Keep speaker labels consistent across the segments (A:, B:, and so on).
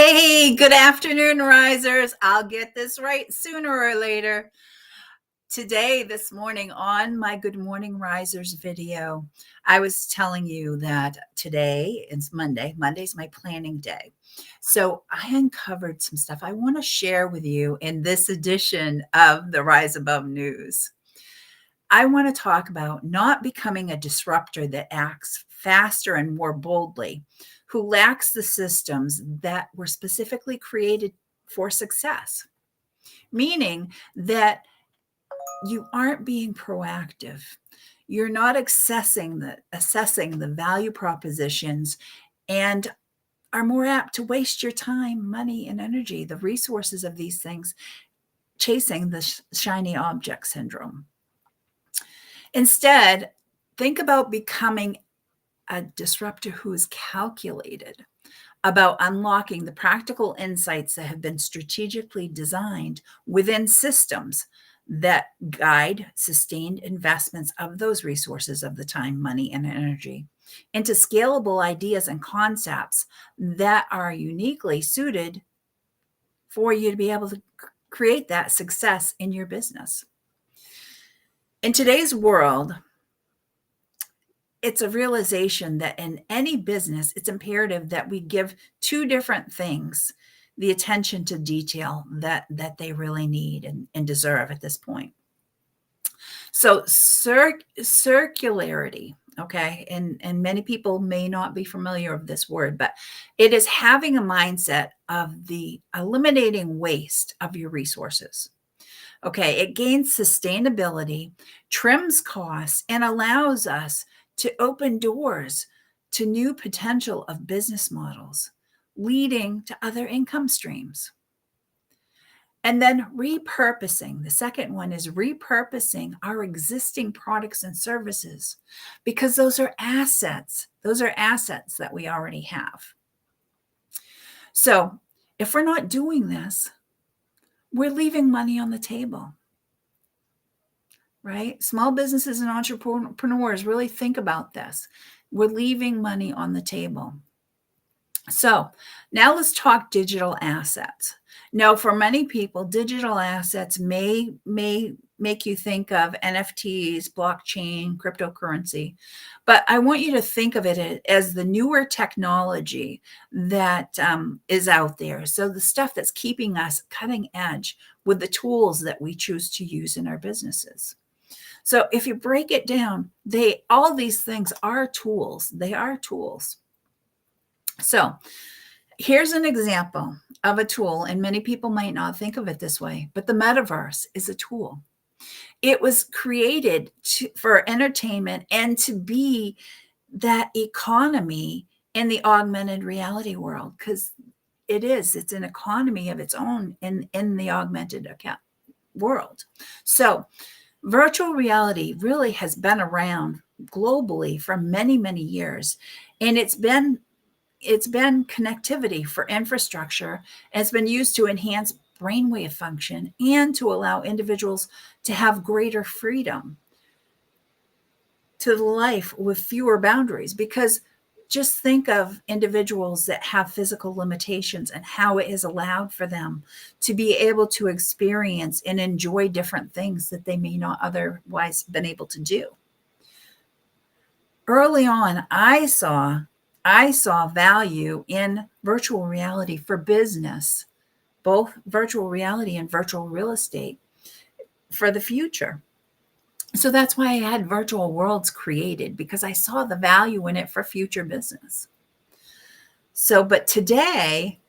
A: Hey, good afternoon, risers. I'll get this right sooner or later. Today, this morning, on my Good Morning Risers video, I was telling you that today is Monday. Monday's my planning day. So I uncovered some stuff I want to share with you in this edition of the Rise Above News. I want to talk about not becoming a disruptor that acts faster and more boldly, who lacks the systems that were specifically created for success, meaning that you aren't being proactive. You're not assessing the value propositions and are more apt to waste your time, money, and energy, the resources of these things, chasing the shiny object syndrome. Instead, think about becoming a disruptor who is calculated about unlocking the practical insights that have been strategically designed within systems that guide sustained investments of those resources of the time, money, and energy into scalable ideas and concepts that are uniquely suited for you to be able to create that success in your business. In today's world, it's a realization that in any business, it's imperative that we give two different things the attention to detail that they really need and deserve at this point. So circularity, okay, and many people may not be familiar with this word, but it is having a mindset of the eliminating waste of your resources. Okay, it gains sustainability, trims costs, and allows us to open doors to new potential of business models, leading to other income streams. And then repurposing. The second one is repurposing our existing products and services because those are assets. Those are assets that we already have. So if we're not doing this, we're leaving money on the table. Right? Small businesses and entrepreneurs really think about this. We're leaving money on the table. So now let's talk digital assets. Now, for many people, digital assets may make you think of NFTs, blockchain, cryptocurrency, but I want you to think of it as the newer technology that is out there. So the stuff that's keeping us cutting edge with the tools that we choose to use in our businesses. So if you break it down, all these things are tools. They are tools. So here's an example of a tool, and many people might not think of it this way, but the metaverse is a tool. It was created for entertainment and to be that economy in the augmented reality world, because it's an economy of its own in the augmented world. So virtual reality really has been around globally for many, many years, and it's been connectivity for infrastructure, and it's been used to enhance brainwave function and to allow individuals to have greater freedom to life with fewer boundaries. Because just think of individuals that have physical limitations and how it has allowed for them to be able to experience and enjoy different things that they may not otherwise been able to do. Early on, I saw value in virtual reality for business, both virtual reality and virtual real estate for the future. So that's why I had virtual worlds created, because I saw the value in it for future business. So, but today,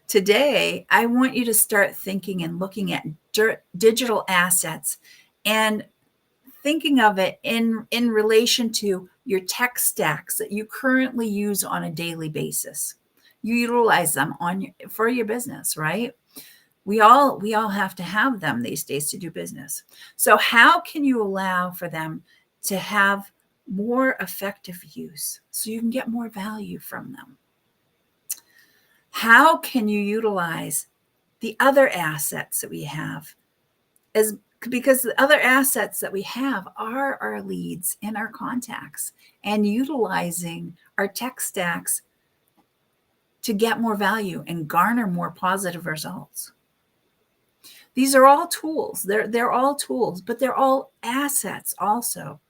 A: I want you to start thinking and looking at digital assets and thinking of it in relation to your tech stacks that you currently use on a daily basis. You utilize them for your business, right? We all have to have them these days to do business. So how can you allow for them to have more effective use so you can get more value from them? How can you utilize the other assets that we have because the other assets that we have are our leads and our contacts, and utilizing our tech stacks to get more value and garner more positive results. These are all tools. They're all tools, but they're all assets also.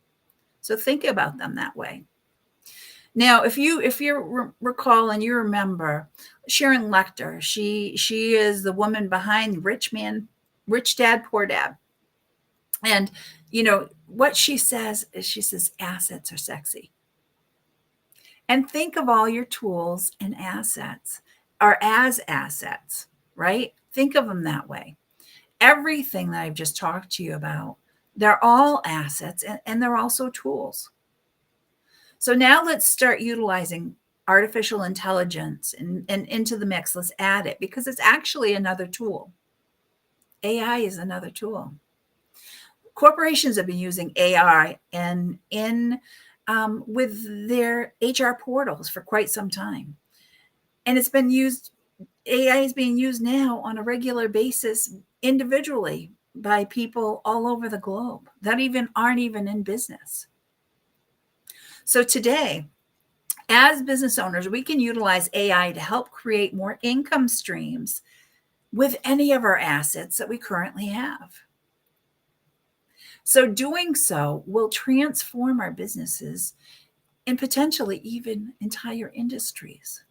A: So think about them that way. Now, if you recall and you remember Sharon Lechter, she is the woman behind Rich Dad, Poor Dad. And what she says is she says assets are sexy. And think of all your tools and assets are as assets, right? Think of them that way. Everything that I've just talked to you about, they're all assets and they're also tools. So now let's start utilizing artificial intelligence and into the mix. Let's add it because it's actually another tool. AI is another tool. Corporations have been using AI and with their HR portals for quite some time. And it's been used, AI is being used now on a regular basis individually by people all over the globe that aren't even in business. So today, as business owners, we can utilize AI to help create more income streams with any of our assets that we currently have. So doing so will transform our businesses and potentially even entire industries.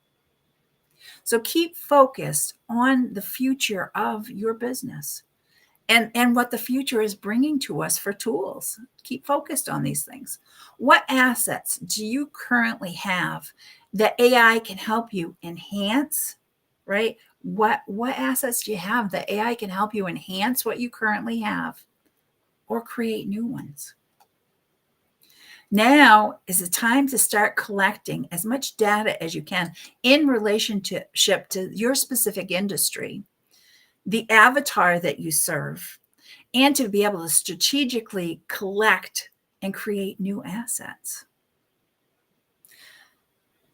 A: So keep focused on the future of your business and what the future is bringing to us for tools. Keep focused on these things. What assets do you currently have that AI can help you enhance, right? What assets do you have that AI can help you enhance what you currently have or create new ones? Now is the time to start collecting as much data as you can in relationship to your specific industry, the avatar that you serve, and to be able to strategically collect and create new assets.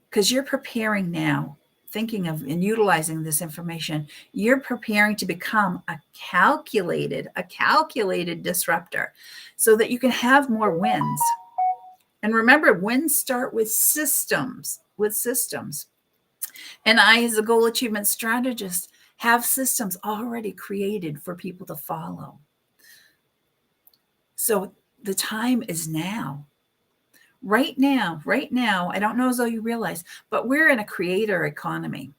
A: Because you're preparing now, thinking of and utilizing this information, you're preparing to become a calculated disruptor so that you can have more wins. And remember, wins start with systems, And I, as a goal achievement strategist, have systems already created for people to follow. So the time is now. Right now, I don't know as though you realize, but we're in a creator economy.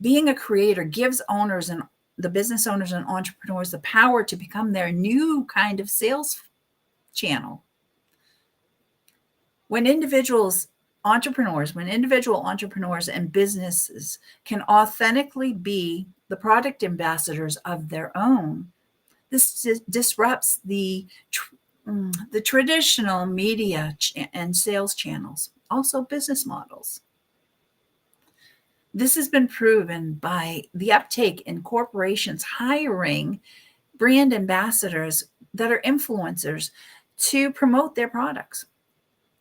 A: Being a creator gives owners and the business owners and entrepreneurs the power to become their new kind of sales channel. When individual entrepreneurs and businesses can authentically be the product ambassadors of their own, this disrupts the traditional media and sales channels, also business models. This has been proven by the uptake in corporations hiring brand ambassadors that are influencers to promote their products.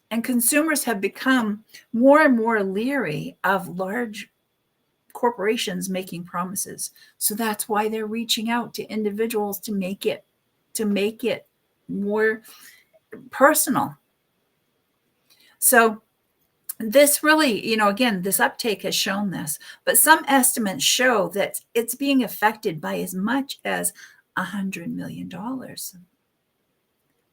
A: And consumers have become more and more leery of large corporations making promises. So that's why they're reaching out to individuals to make it more personal. So this really, again, this uptake has shown this, but some estimates show that it's being affected by as much as $100 million.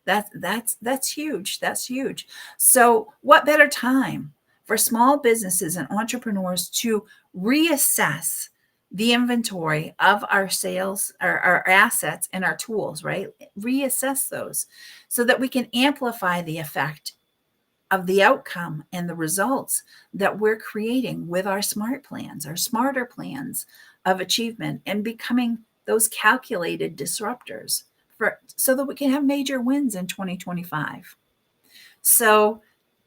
A: That's huge. That's huge. So what better time for small businesses and entrepreneurs to reassess the inventory of our sales, our assets and our tools, right? Reassess those so that we can amplify the effect of the outcome and the results that we're creating with our smart plans, our smarter plans of achievement and becoming those calculated disruptors so that we can have major wins in 2025. So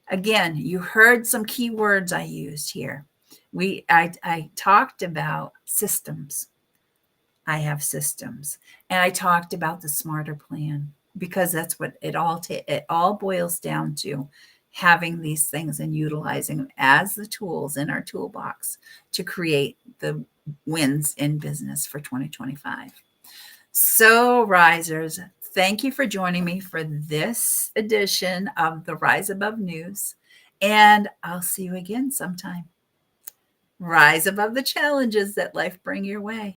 A: again, you heard some key words I used here. I talked about systems. I have systems. And I talked about the smarter plan because that's what it all boils down to, having these things and utilizing them as the tools in our toolbox to create the wins in business for 2025. So risers, thank you for joining me for this edition of the Rise Above News, and I'll see you again sometime. Rise above the challenges that life bring your way.